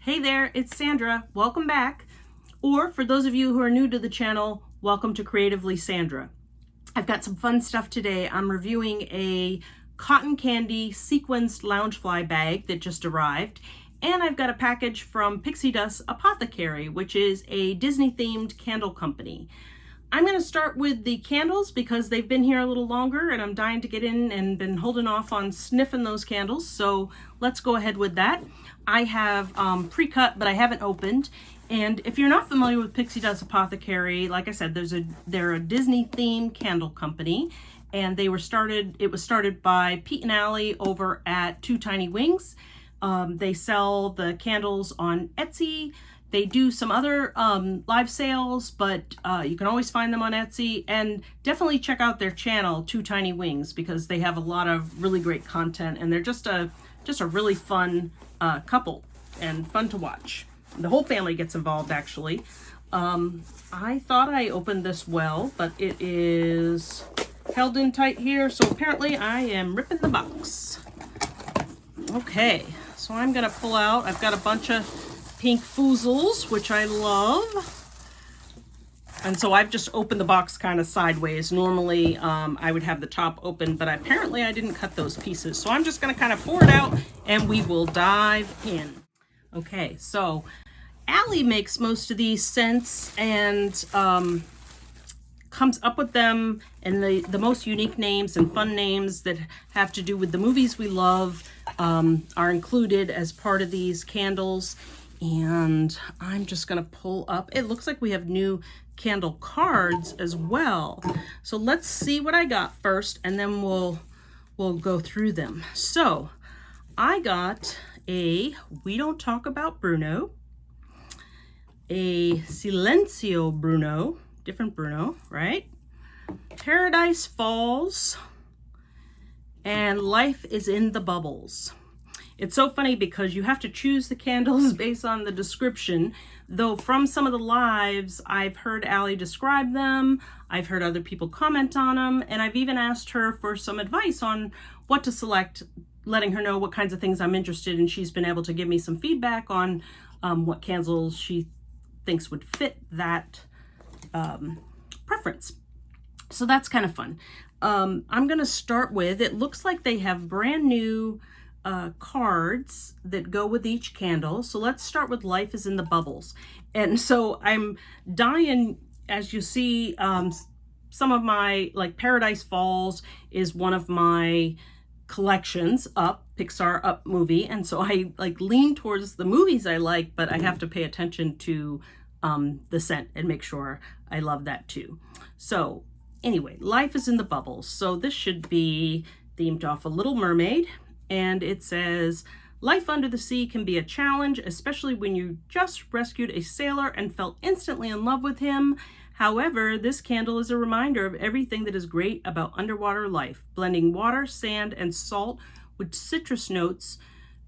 Hey there, it's Sandra. Welcome back. Or for those of you who are new to the channel, welcome to Creatively Sandra. I've got some fun stuff today. I'm reviewing a Cotton Candy Sequin Loungefly bag that just arrived. And I've got a package from Pixie Dust Apothecary, which is a Disney-themed candle company. I'm going to start with the candles because they've been here a little longer and I'm dying to get in and been holding off on sniffing those candles. So let's go ahead with that. I have pre-cut, but I haven't opened. And if you're not familiar with Pixie Dust Apothecary, like I said, they're a Disney-themed candle company. And it was started by Pete and Allie over at Two Tiny Wings. They sell the candles on Etsy. They do some other live sales, but you can always find them on Etsy, and definitely check out their channel, Two Tiny Wings, because they have a lot of really great content, and they're just a really fun couple and fun to watch. The whole family gets involved, actually. I thought I opened this well, but it is held in tight here, so apparently I am ripping the box. Okay, so I'm gonna pull out, I've got a bunch of pink foozles, which I love. And so I've just opened the box kind of sideways. Normally I would have the top open, but apparently I didn't cut those pieces. So I'm just gonna kind of pour it out and we will dive in. Okay, so Allie makes most of these scents and comes up with them and the most unique names and fun names that have to do with the movies we love are included as part of these candles. And I'm just gonna pull up. It looks like we have new candle cards as well. So let's see what I got first, and then we'll go through them. So I got a We Don't Talk About Bruno, a Silencio Bruno, different Bruno, right? Paradise Falls, and Life is in the Bubbles. It's so funny because you have to choose the candles based on the description, though from some of the lives, I've heard Allie describe them, I've heard other people comment on them, and I've even asked her for some advice on what to select, letting her know what kinds of things I'm interested in. She's been able to give me some feedback on what candles she thinks would fit that preference. So that's kind of fun. I'm gonna start with, it looks like they have brand new cards that go with each candle. So let's start with Life is in the Bubbles. And so I'm dying, as you see, some of my, like Paradise Falls is one of my collections, Up, Pixar Up movie. And so I like lean towards the movies I like, but I have to pay attention to the scent and make sure I love that too. So anyway, Life is in the Bubbles. So this should be themed off a Little Mermaid. And it says, life under the sea can be a challenge, especially when you just rescued a sailor and fell instantly in love with him. However, this candle is a reminder of everything that is great about underwater life, blending water, sand, and salt with citrus notes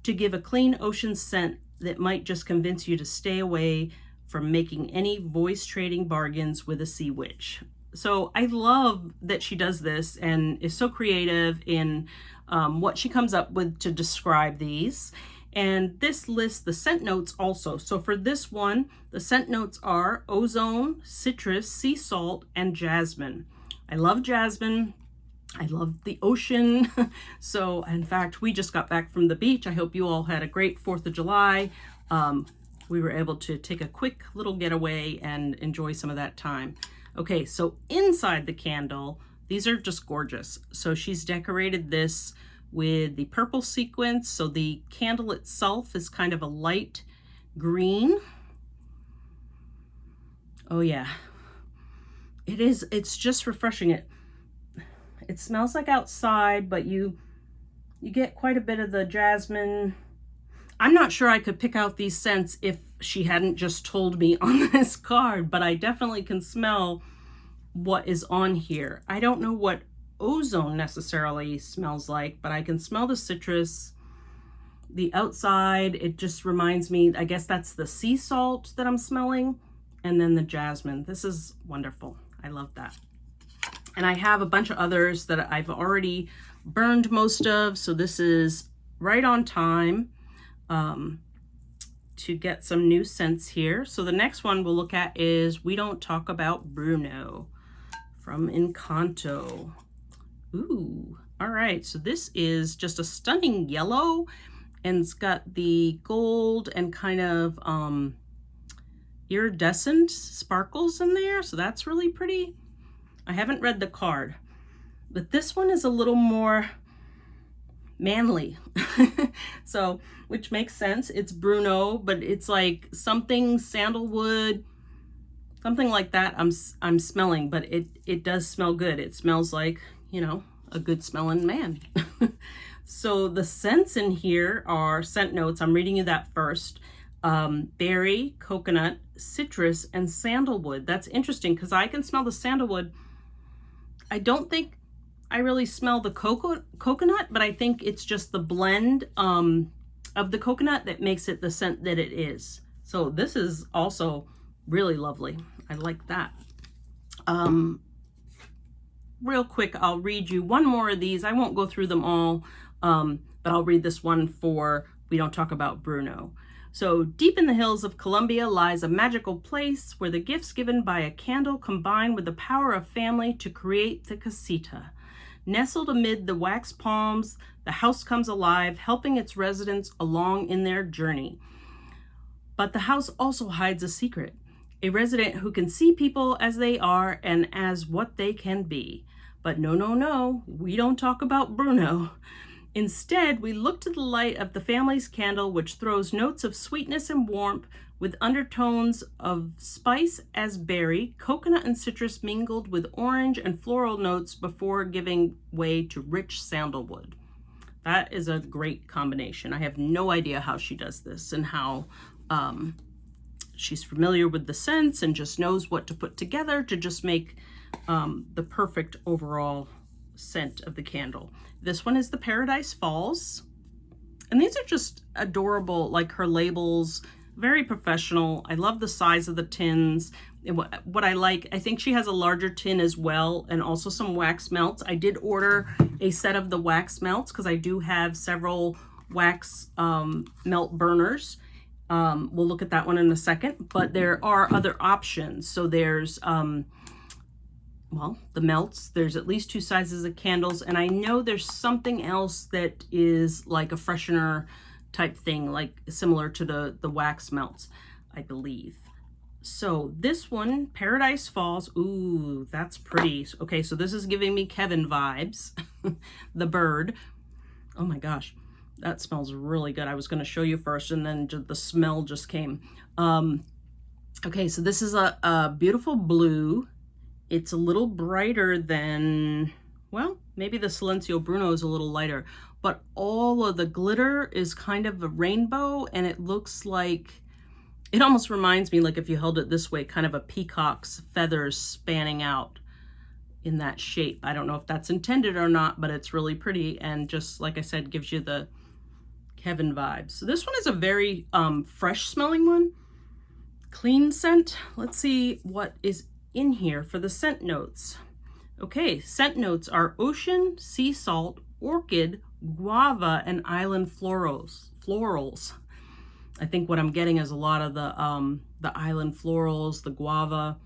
to give a clean ocean scent that might just convince you to stay away from making any voice trading bargains with a sea witch. So I love that she does this and is so creative in what she comes up with to describe these. And this lists the scent notes also. So for this one, the scent notes are ozone, citrus, sea salt, and jasmine. I love jasmine. I love the ocean. So in fact, we just got back from the beach. I hope you all had a great 4th of July. We were able to take a quick little getaway and enjoy some of that time. Okay, so inside the candle, these are just gorgeous. So she's decorated this with the purple sequins. So the candle itself is kind of a light green. Oh yeah, it is. It's just refreshing. It smells like outside, but you get quite a bit of the jasmine. I'm not sure I could pick out these scents if she hadn't just told me on this card, but I definitely can smell what is on here. I don't know what ozone necessarily smells like, but I can smell the citrus. The outside, it just reminds me, I guess that's the sea salt that I'm smelling, and then the jasmine. This is wonderful. I love that. And I have a bunch of others that I've already burned most of, so this is right on time. to get some new scents here. So the next one we'll look at is We Don't Talk About Bruno from Encanto. Ooh, all right, so this is just a stunning yellow, and it's got the gold and kind of iridescent sparkles in there, so that's really pretty. I haven't read the card, but this one is a little more manly. So, which makes sense. It's Bruno, but it's like something sandalwood, something like that I'm smelling, but it does smell good. It smells like, you know, a good smelling man. So the scents in here are scent notes. I'm reading you that first. Berry, coconut, citrus, and sandalwood. That's interesting because I can smell the sandalwood. I don't think I really smell the coconut, but I think it's just the blend of the coconut that makes it the scent that it is. So this is also really lovely. I like that. Real quick, I'll read you one more of these. I won't go through them all, but I'll read this one for We Don't Talk About Bruno. So, deep in the hills of Colombia lies a magical place where the gifts given by a candle combine with the power of family to create the casita. Nestled amid the wax palms, the house comes alive, helping its residents along in their journey. But the house also hides a secret, a resident who can see people as they are and as what they can be. But no, we don't talk about Bruno. Instead, we look to the light of the family's candle, which throws notes of sweetness and warmth with undertones of spice as berry, coconut and citrus mingled with orange and floral notes before giving way to rich sandalwood. That is a great combination. I have no idea how she does this and how she's familiar with the scents and just knows what to put together to just make the perfect overall scent of the candle. This one is the Paradise Falls, and these are just adorable, like her labels, very professional. I love the size of the tins. What I like, I think she has a larger tin as well, and also some wax melts. I did order a set of the wax melts because I do have several wax melt burners. We'll look at that one in a second, but there are other options. So there's well, the melts, there's at least 2 sizes of candles, and I know there's something else that is like a freshener type thing, like similar to the wax melts, I believe. So this one, Paradise Falls, ooh, that's pretty. Okay, so this is giving me Kevin vibes. The bird. Oh my gosh, that smells really good. I was going to show you first, and then the smell just came. Okay, so this is a beautiful blue. It's a little brighter than, well, maybe the Silencio Bruno is a little lighter, but all of the glitter is kind of a rainbow, and it looks like, it almost reminds me, like if you held it this way, kind of a peacock's feathers spanning out in that shape. I don't know if that's intended or not, but it's really pretty, and just like I said, gives you the Kevin vibes. So this one is a very fresh smelling one, clean scent. Let's see what is in here for the scent notes. Okay, scent notes are ocean, sea salt, orchid, guava, and island florals. I think what I'm getting is a lot of the island florals, the guava.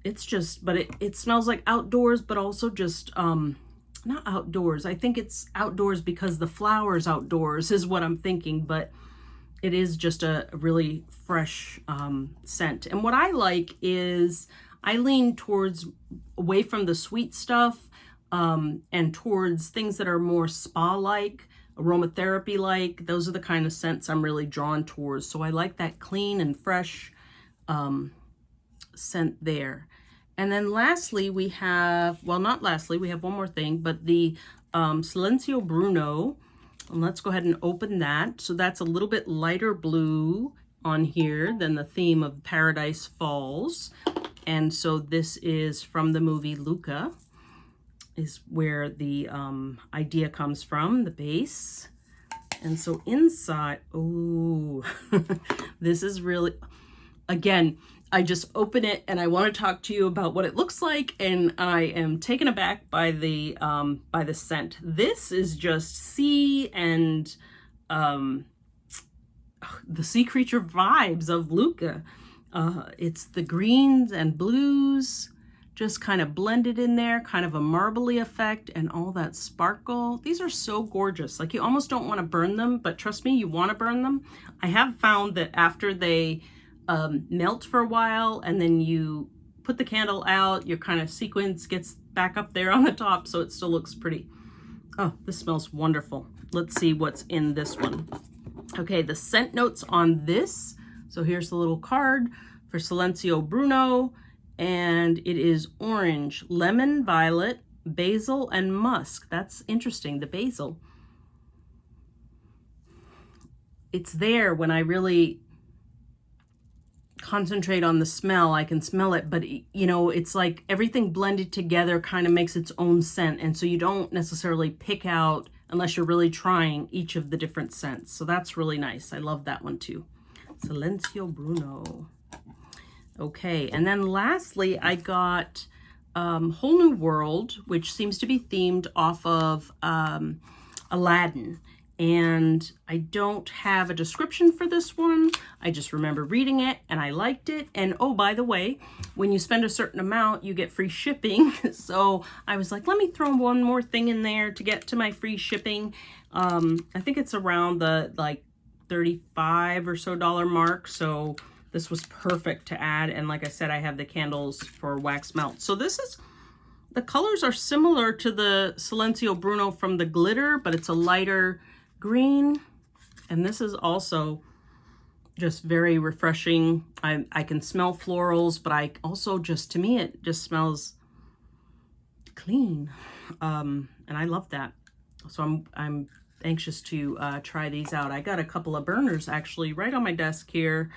It's just, but it smells like outdoors, but also just not outdoors. I think it's outdoors because the flowers outdoors is what I'm thinking, but it is just a really fresh scent. And what I like is I lean towards away from the sweet stuff and towards things that are more spa-like, aromatherapy-like. Those are the kind of scents I'm really drawn towards. So I like that clean and fresh scent there. And then lastly, we have, well, not lastly, we have one more thing, but the Silencio Bruno. And let's go ahead and open that. So that's a little bit lighter blue on here than the theme of Paradise Falls. And so this is from the movie Luca, is where the idea comes from, the base. And so inside, oh, this is really, again, I just open it and I want to talk to you about what it looks like, and I am taken aback by the scent. This is just sea and the sea creature vibes of Luca. It's the greens and blues just kind of blended in there, kind of a marbly effect, and all that sparkle. These are so gorgeous. Like, you almost don't want to burn them, but trust me, you want to burn them. I have found that after they melt for a while and then you put the candle out, your kind of sequins gets back up there on the top, so it still looks pretty. Oh, this smells wonderful. Let's see what's in this one. Okay, the scent notes on this. So here's the little card for Silencio Bruno, and it is orange, lemon, violet, basil, and musk. That's interesting, the basil. It's there when I really concentrate on the smell. I can smell it, but you know, it's like everything blended together kind of makes its own scent, and so you don't necessarily pick out, unless you're really trying, each of the different scents. So that's really nice. I love that one too. Silencio Bruno. Okay, and then lastly, I got Whole New World, which seems to be themed off of Aladdin. And I don't have a description for this one. I just remember reading it and I liked it. And oh, by the way, when you spend a certain amount, you get free shipping. So I was like, let me throw one more thing in there to get to my free shipping. I think it's around the like $35 or so mark. So this was perfect to add. And like I said, I have the candles for wax melt. So this is, the colors are similar to the Silencio Bruno from the glitter, but it's a lighter green. And this is also just very refreshing. I can smell florals, but I also just, to me, it just smells clean. And I love that. So I'm anxious to try these out. I got a couple of burners actually right on my desk here.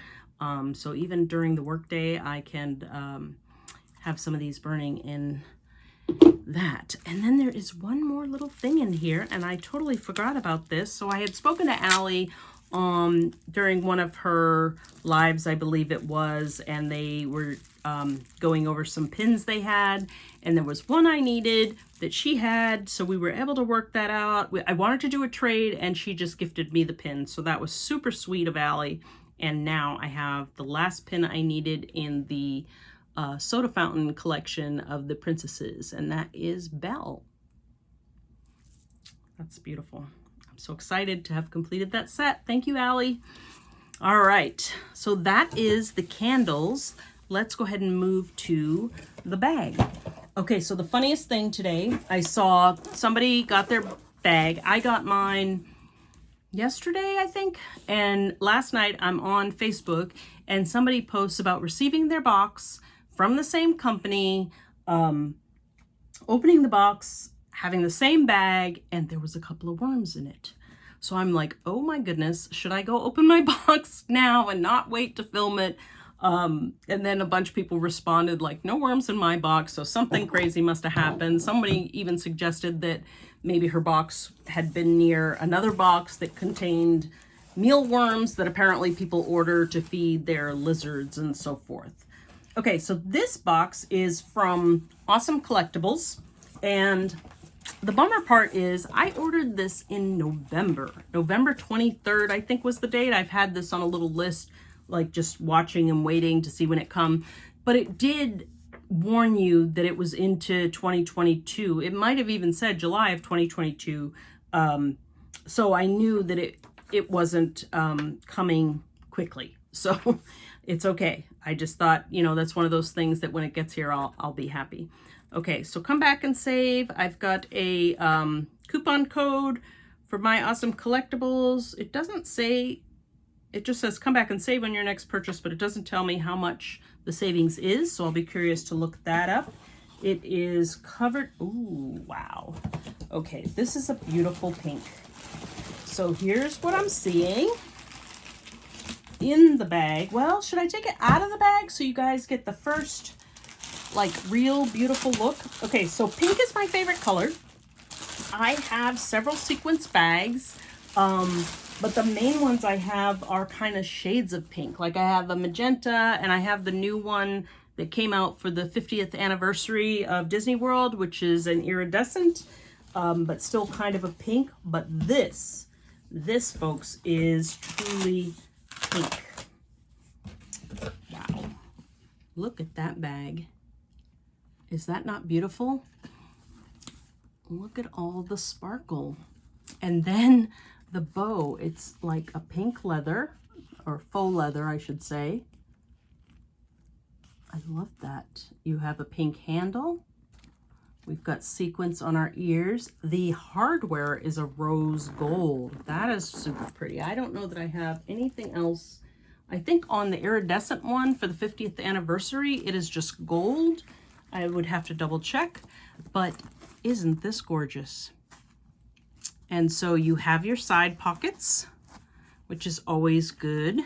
So even during the workday, I can have some of these burning in that. And then there is one more little thing in here, and I totally forgot about this. So I had spoken to Allie during one of her lives, I believe it was, and they were going over some pins they had, and there was one I needed that she had, so we were able to work that out. I wanted to do a trade, and she just gifted me the pin, so that was super sweet of Allie. And now I have the last pin I needed in the soda fountain collection of the princesses, and that is Belle. That's beautiful. I'm so excited to have completed that set. Thank you, Allie. All right, so that is the candles. Let's go ahead and move to the bag. Okay, so the funniest thing today, I saw somebody got their bag. I got mine yesterday, I think, and last night I'm on Facebook and somebody posts about receiving their box from the same company, opening the box, having the same bag, and there was a couple of worms in it. So I'm like, oh my goodness, should I go open my box now and not wait to film it? And then a bunch of people responded like, no worms in my box, so something crazy must have happened. Somebody even suggested that maybe her box had been near another box that contained mealworms that apparently people order to feed their lizards and so forth. Okay, so this box is from Awesome Collectibles, and the bummer part is I ordered this in November 23rd, I think was the date. I've had this on a little list, like just watching and waiting to see when it come, but it did warn you that it was into 2022. It might have even said July of 2022. So I knew that it wasn't coming quickly. So it's okay. I just thought, you know, that's one of those things that when it gets here, I'll be happy. Okay, so come back and save. I've got a coupon code for My Awesome Collectibles. It doesn't say, it just says come back and save on your next purchase, but it doesn't tell me how much the savings is, so I'll be curious to look that up. It is covered, ooh, wow. Okay, this is a beautiful pink. So here's what I'm seeing in the bag. Well, should I take it out of the bag so you guys get the first like real beautiful look? Okay, so pink is my favorite color. I have several sequence bags, but the main ones I have are kind of shades of pink. Like I have a magenta, and I have the new one that came out for the 50th anniversary of Disney World, which is an iridescent, but still kind of a pink. But this folks is truly pink. Wow. Look at that bag. Is that not beautiful? Look at all the sparkle. And then the bow, it's like a pink leather, or faux leather, I should say. I love that. You have a pink handle. We've got sequins on our ears. The hardware is a rose gold. That is super pretty. I don't know that I have anything else. I think on the iridescent one for the 50th anniversary, it is just gold. I would have to double check, but isn't this gorgeous? And so you have your side pockets, which is always good.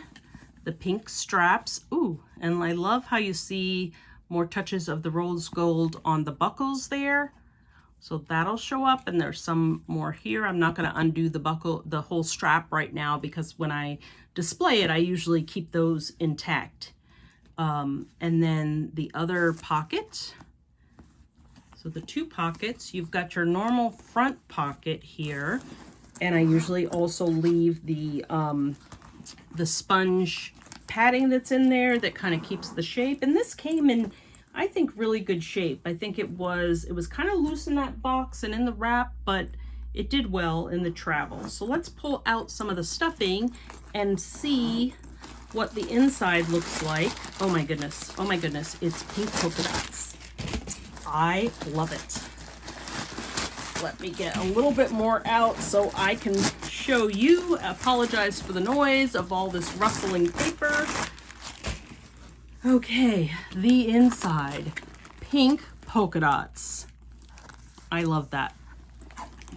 The pink straps. Ooh, and I love how you see more touches of the rose gold on the buckles there. So that'll show up, and there's some more here. I'm not gonna undo the buckle, the whole strap right now, because when I display it, I usually keep those intact. And then the other pocket. So the two pockets, you've got your normal front pocket here. And I usually also leave the sponge padding that's in there that kind of keeps the shape. And this came in, I think, really good shape. I think it was kind of loose in that box and in the wrap, but it did well in the travel. So let's pull out some of the stuffing and see what the inside looks like. Oh my goodness, it's pink polka dots. I love it. Let me get a little bit more out so I can show you. Apologize for the noise of all this rustling paper. Okay, the inside, pink polka dots. I love that.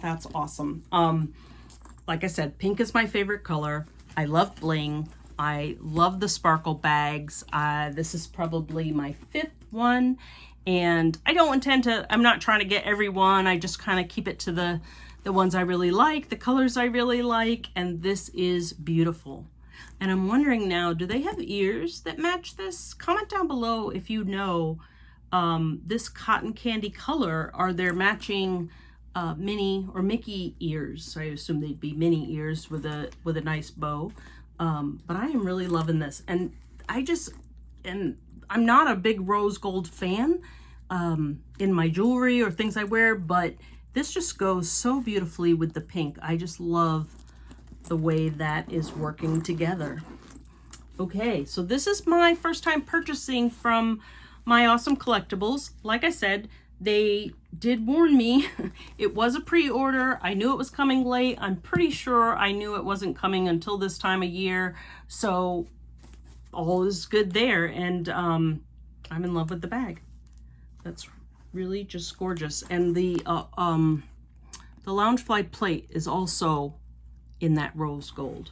That's awesome. Like I said, pink is my favorite color. I love bling. I love the sparkle bags. This is probably my 5th one. And I don't intend to, I'm not trying to get every one. I just kind of keep it to the ones I really like, the colors I really like, and this is beautiful. And I'm wondering now, do they have ears that match this? Comment down below if you know this cotton candy color, are there matching Minnie or Mickey ears? I assume they'd be Minnie ears with a nice bow. But I am really loving this. And I'm not a big rose gold fan in my jewelry or things I wear, but this just goes so beautifully with the pink. I just love the way that is working together. Okay, so this is my first time purchasing from My Awesome Collectibles. Like I said, they did warn me. It was a pre-order. I knew it was coming late. I'm pretty sure I knew it wasn't coming until this time of year. So all is good there. And I'm in love with the bag. That's really just gorgeous. And the Loungefly plate is also in that rose gold.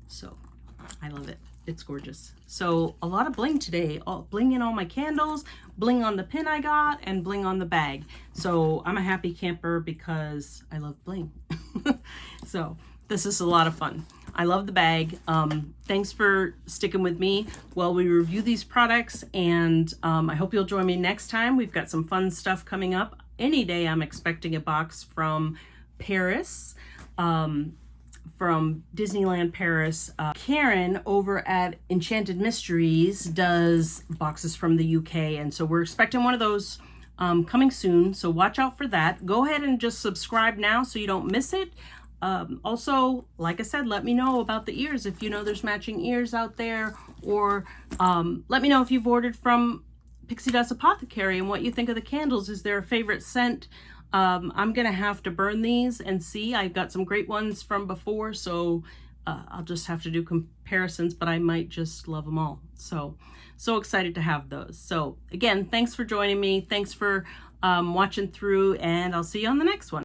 So I love it. It's gorgeous. So a lot of bling today. Bling in all my candles, bling on the pin I got, and bling on the bag. So I'm a happy camper because I love bling. So this is a lot of fun. I love the bag. Thanks for sticking with me while we review these products, and I hope you'll join me next time. We've got some fun stuff coming up. Any day I'm expecting a box from Paris, from Disneyland Paris. Karen over at Enchanted Mysteries does boxes from the UK, and so we're expecting one of those coming soon, so watch out for that. Go ahead and just subscribe now so you don't miss it. Also, like I said, let me know about the ears if you know there's matching ears out there, or let me know if you've ordered from Pixie Dust Apothecary and what you think of the candles. Is there a favorite scent? I'm gonna have to burn these and see. I've got some great ones from before, so I'll just have to do comparisons, but I might just love them all. So excited to have those. So again, thanks for joining me. Thanks for watching through, and I'll see you on the next one.